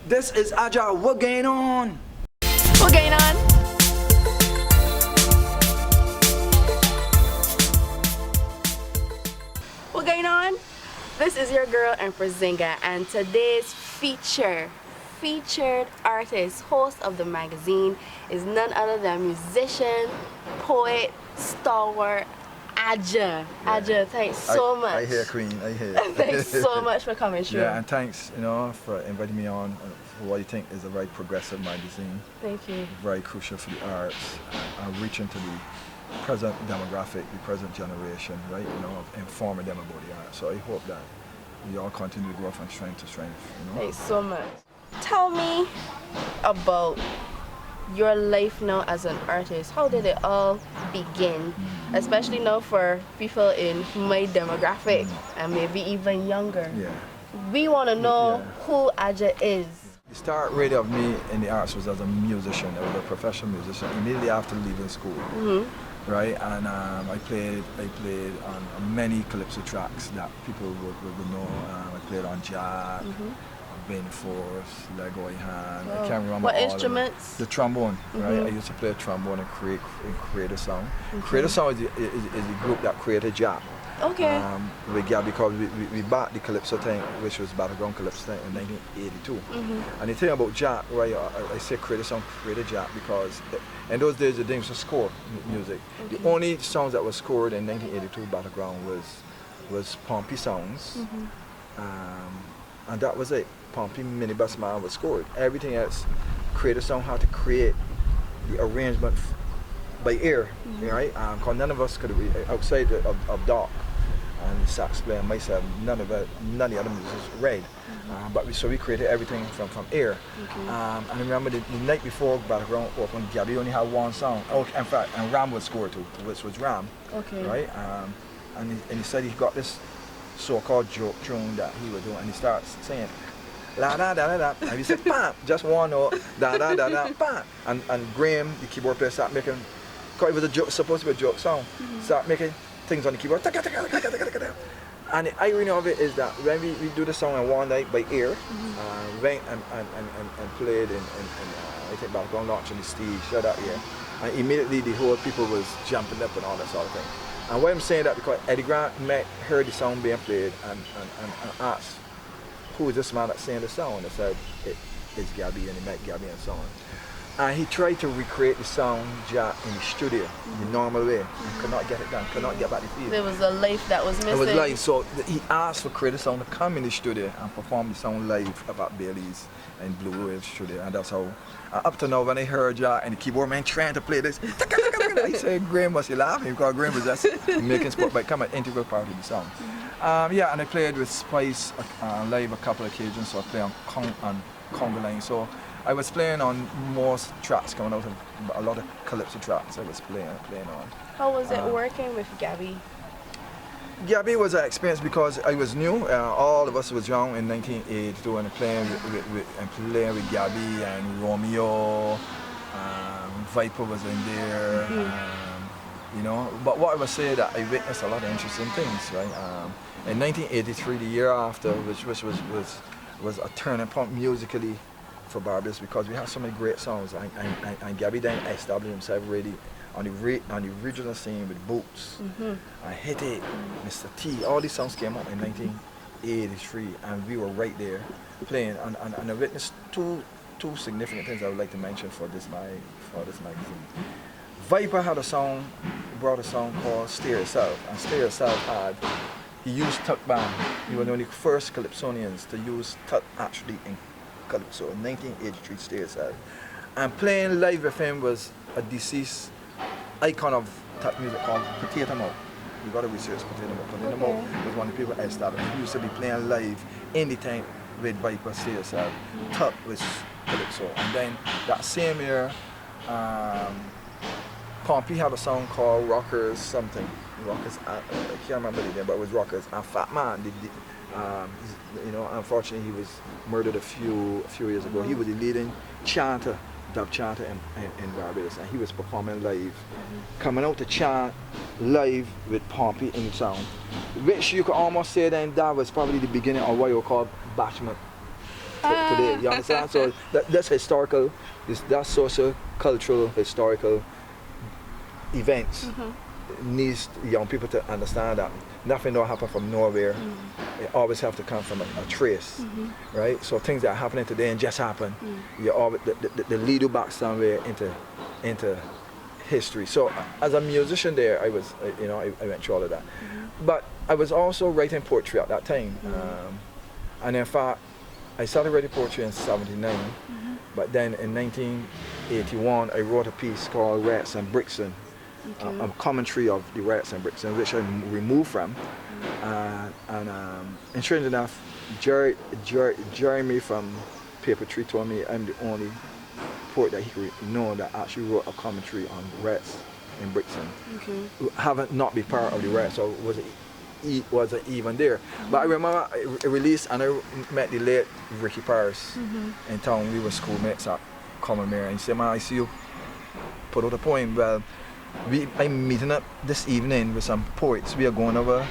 This is Agile. What going on? What going on? What going on? This is your girl Empress Zingha, and today's featured artist, host of the magazine is none other than musician, poet, stalwart, Adja. Adja, thanks so much. I hear Queen, I hear. Thanks so much for coming through. Yeah, and thanks, for inviting me on for what you think is a very progressive magazine. Thank you. Very crucial for the arts and reaching to the present demographic, the present generation, right? Informing them about the arts. So I hope that we all continue to grow from strength to strength. Thanks so much. Tell me about your life now as an artist. How did it all begin? Especially now for people in my demographic and maybe even younger. Yeah. We want to know who Adja is. The start really of me in the arts was as a musician. I was a professional musician immediately after leaving school. Right, and I played on many calypso tracks that people would know. I played on Jack, Ben Force, Lego Hand. I can't remember what all instruments. Of them. The trombone, right? I used to play a trombone and create a song. Create a Song is the group that created Jack. Okay. With Gabby, because we bought the calypso thing, which was battleground calypso thing in 1982. And the thing about Jack, right? I say create a song, created Jack because in those days the things were scored music. The only songs that were scored in 1982 battleground was Pompey songs, and that was it. Pompey Minibus Man was scored. Everything else, create a song had to create the arrangement by ear, right? Because none of us could outside of Doc and the sax player and myself, none of the other musicians read. But we created everything from ear. And I remember the night before Battleground opened, Gabby only had one song. Oh, in fact, and Ram was scored too, which was Ram. Okay. Right? And he said he got this so-called joke tune that he was doing, and he starts saying, la da da da da, and he said, bam, just one note, da da da da, bam. And Graham, the keyboard player, started making, because it was supposed to be a joke song, start making things on the keyboard, and the irony of it is that when we do the song in one night by ear, went and played in I think background launch on the stage, shut that year, and immediately the whole people was jumping up and all that sort of thing. And why I'm saying that, because Eddie Grant heard the song being played and asked, who is this man that's saying the song? And I said, it's Gabby, and he met Gabby and so on. And he tried to recreate the song Jack in the studio, the normal way. He could not get it done, could not get back the feel. There was a life that was missing. It was live, so he asked for Creative Sound to come in the studio and perform the song live about Bailey's and Blue Wave studio, and that's how, up to now when I heard Jack and the keyboard man trying to play this, I said, Graham must be laughing, because Graham was just making sport, but come an integral part of the song. Yeah, and I played with Spice live a couple of occasions, so I played on Conga Line. So I was playing on most tracks coming out of a lot of calypso tracks I was playing on. How was it working with Gabby? Gabby was an experience because I was new. All of us was young in 1982 and playing with Gabby and Romeo. Viper was in there. But what I would say that I witnessed a lot of interesting things, right? In 1983, the year after, which was a turning point musically for Barbados, because we had so many great songs, and Gabby then established himself really on the original scene with Boots, I Hit It, Mr. T. All these songs came out in 1983, and we were right there playing. And I witnessed two significant things I would like to mention for this magazine. Viper had brought a song called Stay Yourself, and Stay Yourself he used tuck band. He was one of the first Calypsonians to use tuck actually in Calypso in 1983, Stay Yourself. And playing live with him was a deceased icon of tuck music called Potato Mouth. You got to research Potato Mouth. Potato Mouth was one of the people established. He used to be playing live anytime with Viper, Stay Yourself. Tuck was Calypso. And then that same year, Pompey had a song called Rockers something. Rockers, I can't remember the name, but it was Rockers. And Fat Man, unfortunately he was murdered a few years ago. He was the leading chanter, dub chanter in Barbados, and he was performing live, coming out to chant live with Pompey in sound, which you could almost say then that was probably the beginning of what you call bashment today. You understand? So that's historical, that's social, cultural, historical events. Needs young people to understand that nothing don't happen from nowhere. It always have to come from a trace, right? So things that are happening today and just happen, you always the lead you back somewhere into history. So as a musician there, I was, I went through all of that. But I was also writing poetry at that time. And in fact, I started writing poetry in '79, but then in 1981, I wrote a piece called Rats and Brixton, a commentary of the Rats and Brixton, which I removed from. And strange enough, Jeremy from Paper Tree told me I'm the only poet that he could know that actually wrote a commentary on Rats in Brixton. Who haven't not be part of the Rats, so wasn't even there. But I remember I released and I met the late Ricky Paris in town. We were schoolmates at Commonmere, and he said, "Man, I see you put out a poem." Well, I'm meeting up this evening with some poets. We are going over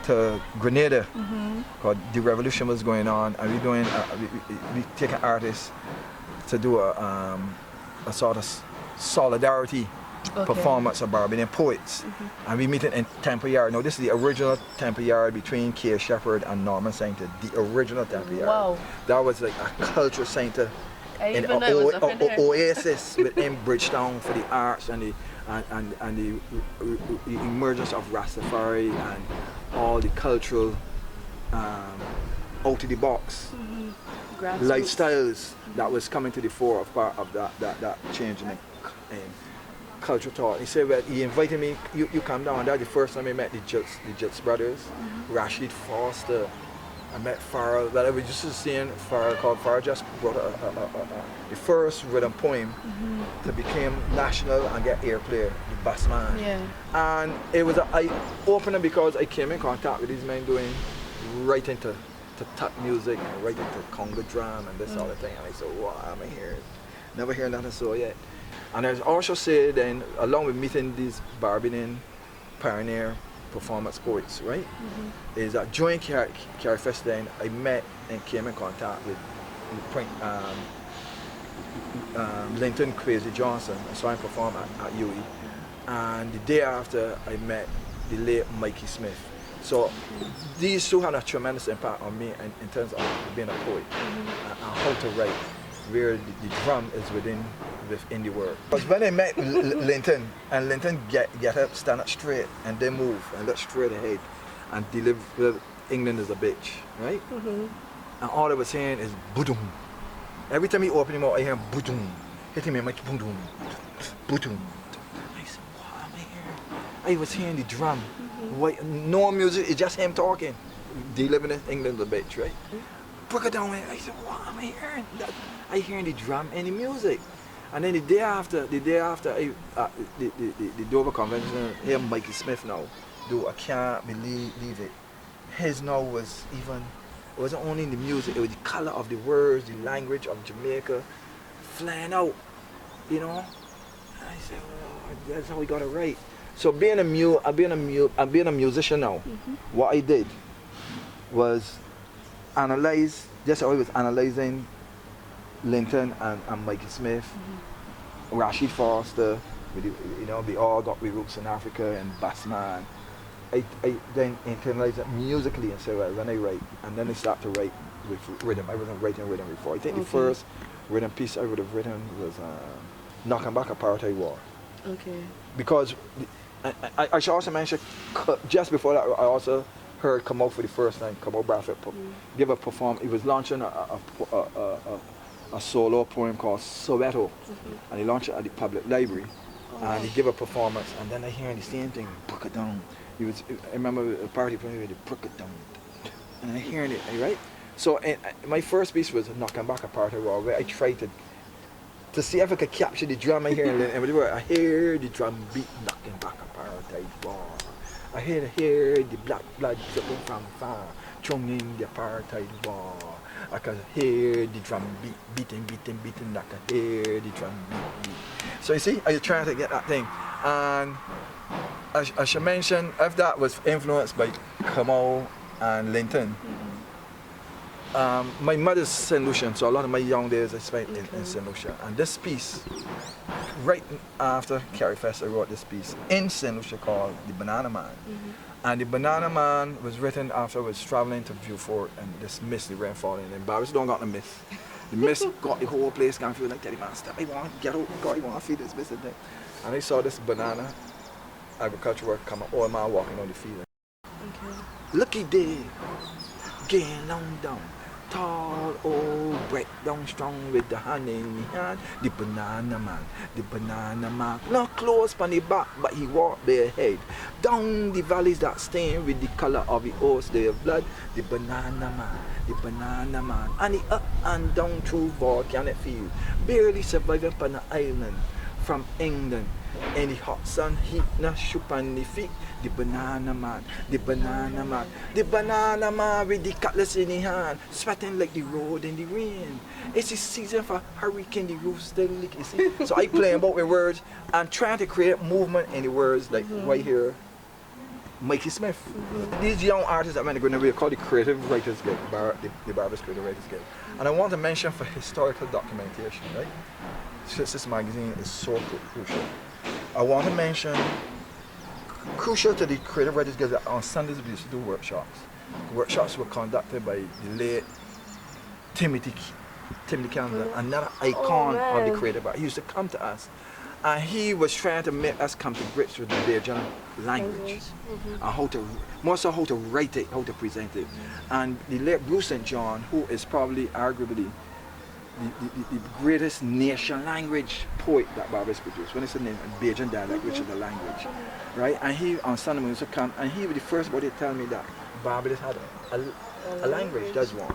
to Grenada, because the revolution was going on, and we're doing we taking artists to do a sort of solidarity performance of Barbadian poets, and we meet in Temple Yard. Now this is the original Temple Yard between K. Shepherd and Norman Sainter. The original Temple Yard. Wow. That was like a cultural center, an oasis within Bridgetown for the arts and the emergence of Rastafari and all the cultural out of the box lifestyles that was coming to the fore of part of that change in cultural thought. He said, well, he invited me, you come down. That's the first time I met the Jits brothers, Rashid Foster. I met Farrell. Well, I was just seeing Farrell, called Farrell just brought the first rhythm poem to become national and get airplay, the Bassman. Yeah. And it was an eye-opener because I came in contact with these men doing writing to tap music and writing to conga drum and this all the thing. And I said, wow, I'm here. Never heard nothing so yet. And I also said then, along with meeting these Barbadian pioneer performance poets, right? Is that during Carrie Fest then I met and came in contact with Linton Crazy Johnson. I saw him perform at UE. And the day after I met the late Mikey Smith. So these two had a tremendous impact on me in terms of being a poet and how to write, where the drum is within the word. Because when I met Linton, and Linton get up, stand up straight, and then move and look straight ahead and deliver England is a bitch, right? And all I was saying is boom. Every time he opened him out, I hear him boom, hitting me in my boom, boom. I said, what am I hearing? I was hearing the drum. No music, it's just him talking. Delivering England is a bitch, right? Broke it down, I said, what am I hearing? I hearing the drum and the music. And then the day after, the Dover Convention, here Mikey Smith now, I can't believe it. His now was even, it wasn't only in the music, it was the color of the words, the language of Jamaica, flying out, you know? And I said, well, that's how we got it right. So being a musician now, what I did was analyze, just how I was analyzing Linton and Mikey Smith, Rashid Foster, we all got we roots in Africa and Bassman. I then internalized it musically and said, well, when I write, and then I start to write with rhythm. I wasn't writing rhythm before. I think the first rhythm piece I would have written was Knocking Back Apartheid War. Okay. Because I should also mention, just before that, I also heard come out for the first time, come out Bradford, give a perform. He was launching a solo poem called Soweto, and he launched it at the public library, and he gave a performance, and then I hear the same thing, broke it down. I remember a party playing with the broke it down, and I hearing it, right? So my first piece was Knocking Back Apartheid War, where I tried to see if I could capture the drum I hear, and I hear the drum beat, knocking back apartheid war. I hear the black blood dripping from far, chugging the apartheid war. I can hear the drum beating, I can hear the drum beat. So you see, I was trying to get that thing. And I should mention, if that was influenced by Kamau and Linton, My mother's St. Lucian, so a lot of my young days I spent in St. Lucia. And this piece, right after Carrie Fest, I wrote this piece in St. Lucia called The Banana Man. And The Banana Man was written after I was traveling to Viewfort and this mist, the rain falling. And Barbados don't got the mist. The mist got the whole place kind of feel like, Teddy man, stop, I want to get out, God, I want to feed this mist and thing. And I saw this banana agriculture work come up, all man walking on the field. Lucky day, getting on down. Tall, old, break down strong with the honey in his hand. The banana man, not close on the back, but he walked barehead. Down the valleys that stain with the color of the horse, their blood. The banana man, and he up and down through volcanic field, barely surviving on the island from England. In the hot sun, heat not shoop on the feet. The banana man with the cutlass in his hand, sweating like the road in the rain. It's the season for hurricane, the roof still leak, you see. So I play about with words and trying to create movement in the words, like right here, Mikey Smith. These young artists that I'm going to be called the Creative Writers Guild, the Barbados Creative Writers Guild. And I want to mention for historical documentation, right? Since this magazine is so crucial. I want to mention, crucial to the Creative Writers Guild, that on Sundays we used to do workshops. Workshops were conducted by the late Timothy Campbell, another icon of the creative art. He used to come to us and he was trying to make us come to grips with the Bajan language and how to, more so how to write it, how to present it. And the late Bruce St. John, who is probably arguably the greatest nation language poet that Barbados produced. When it's a name, Bajan dialect, which is the language, right? And he on Sunday used to come, and he was the first body to tell me that Barbados had a language. That's one.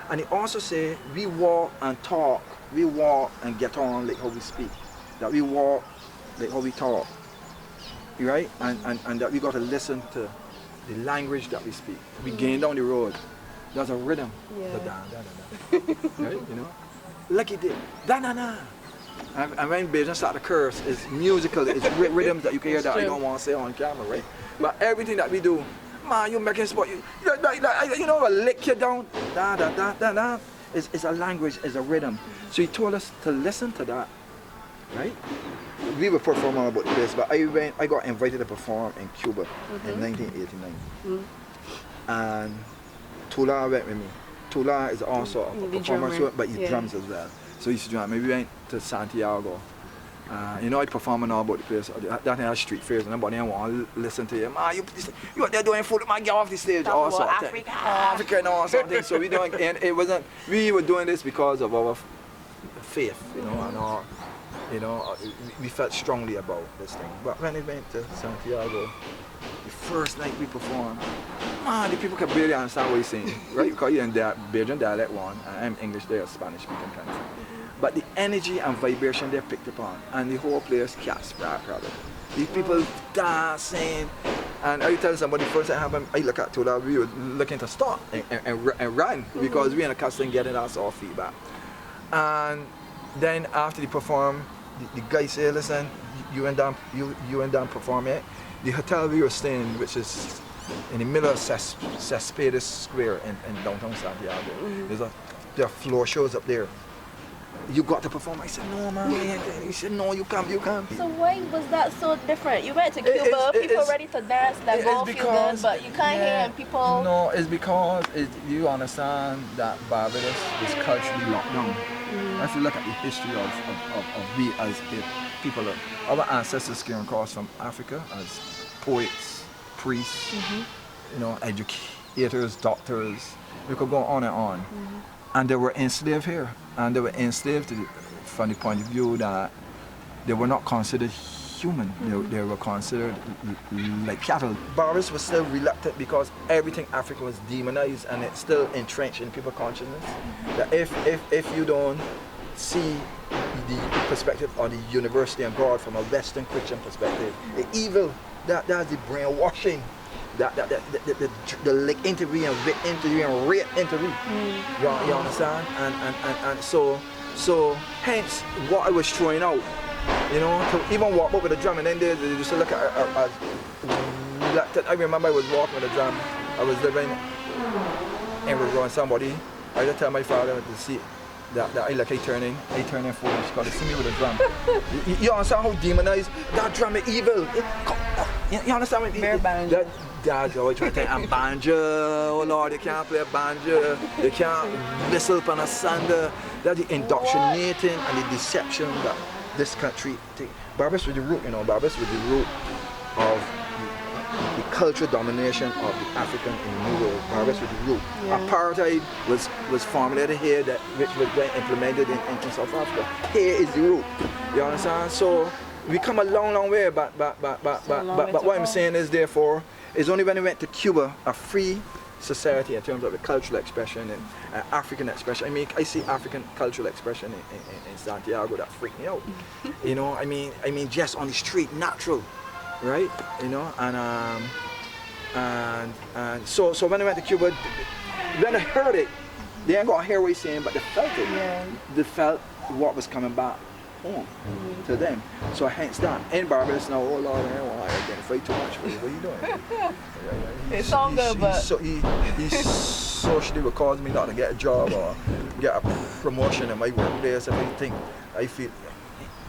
And he also said we walk and talk, we walk and get on like how we speak. That we walk like how we talk, right? And that we got to listen to the language that we speak. We gain down the road. There's a rhythm. Right? You know. Lucky day, da-na-na. And when Bajan start to curse, it's musical, it's rhythms that you can hear that I don't want to say on camera, right? But everything that we do, man, you making sport, you know, lick you down, da-da-da-da-da. It's a language, it's a rhythm. So he told us to listen to that, right? We were performing about this, but I got invited to perform in Cuba in 1989. And Tula went with me. Tula is also a performer, but he drums as well. So he used to drum. Maybe we went to Santiago. You know, I performing all about the place. That had street fairs, and nobody want to listen to you. Man, you out there doing food, man, get off the stage. All sorts of things. Africa and all sorts of things. So we doing, and it wasn't. We were doing this because of our faith, you know, and all. You know, we felt strongly about this thing. But when we went to Santiago, the first night we performed, man, the people could barely understand what he's saying, right? Because you're in Bajan dialect one, and I'm English, they're Spanish speaking country. But the energy and vibration they picked up on, and the whole place cast rather. The people dancing, and I tell somebody first time happened, I look at Tula, we were looking to stop and run because we in a casting getting us all feedback. And then after they perform, the guy say, listen, you and Dan perform it. The hotel we were staying, which is in the middle of Cespedes Square in downtown Santiago. There are floor shows up there. You got to perform. I said, no, man. He said, no, you can't. So why was that so different? You went to Cuba, people ready to dance, that all feel good, but you can't hear and people... No, it's because you understand that Barbados is culturally locked down. If you look at the history of we as people, our ancestors came across from Africa as poets, priests, you know, educators, doctors. We could go on and on. And they were enslaved here. And they were enslaved from the point of view that they were not considered human. They were considered like cattle. Barbados was still reluctant because everything Africa was demonized, and it's still entrenched in people's consciousness. That if you don't see the perspective of the university and God from a Western Christian perspective, the evil, that's the brainwashing. The lick interview and rape interview and rape interview. You understand? And so hence what I was throwing out, you know, to even walk up with a drum, and then they used to look at I remember I was walking with a drum. I was living in River, and somebody I just tell my father to see that I like I turning foolish because they see me with a drum. You understand how demonized that drum is evil? You understand what Bare banjo. That's always trying to think. And banjo, oh Lord, you can't play a banjo. You can't whistle upon a sander. That's the indoctrinating and the deception that this country take. Barbados with the root, Barbados with the root of the cultural domination of the African in the New World. Barbados with the root. Yeah. Apartheid was formulated here, which was then implemented in South Africa. Here is the root. You understand? So we come a long, long way, but what I'm saying is, therefore, it's only when we went to Cuba, a free society in terms of the cultural expression and African expression. I mean, I see African cultural expression in Santiago that freaked me out. I mean, just on the street, natural, right? And so when I went to Cuba, when I heard it, they ain't gonna hear what he's saying, but they felt it. Yeah. They felt what was coming back home to them. So hence that. In Barbados now, oh Lord, I don't want to identify too much. What are you doing? It sounds good, but he socially would cause me not to get a job or get a promotion in my workplace. I feel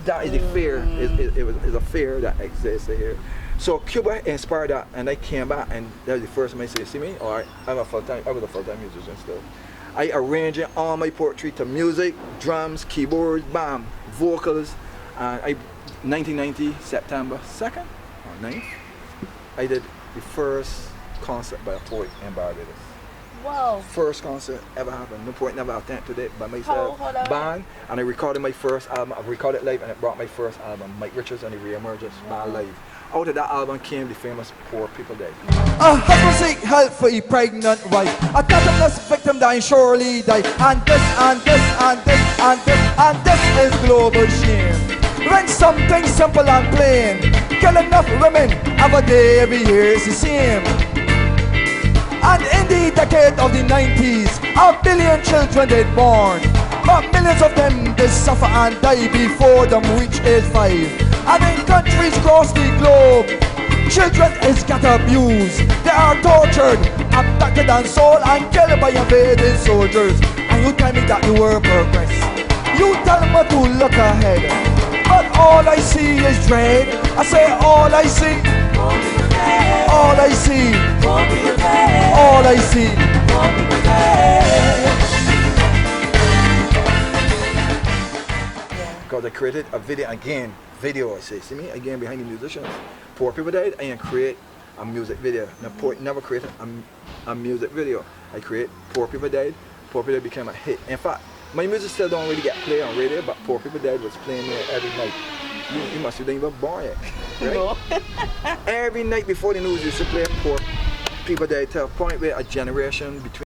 that is a fear. It was a fear that exists here. So Cuba inspired that, and I came back, and that was the first time I said, see me? All right, I was a full-time musician still. I arranging all my poetry to music, drums, keyboards, bam, vocals. And 1990, September 2nd or 9th, I did the first concert by a poet in Barbados. Wow. First concert ever happened. No poet never attempted it by myself. Band, and I recorded my first album. I recorded live, and I brought my first album, Mike Richards and the Re-Emergence, band live. Out of that album came the famous Poor People Day. A husband seek help for a pregnant wife. A tatterless victim dying surely die. And this is global shame. When something simple and plain, kill enough women, have a day every year is the same. And in the decade of the 90s, 1 billion children did born. But millions of them they suffer and die before them reach age 5. And in countries across the globe, children is get abused. They are tortured, abducted and sold and killed by invading soldiers. And you tell me that you were progress. You tell me to look ahead, but all I see is dread. I say all I see, all I see, all I see. Because I created a video again. I say, see me again behind the musicians. Poor People Died, and create a music video. Now, Poor never created a music video. I create Poor People Died. Poor People Died became a hit. In fact, my music still don't really get played on radio, but Poor People Died was playing there every night. You must have been even born yet, right? No. Every night before the news used to play Poor People Died, to a point where a generation between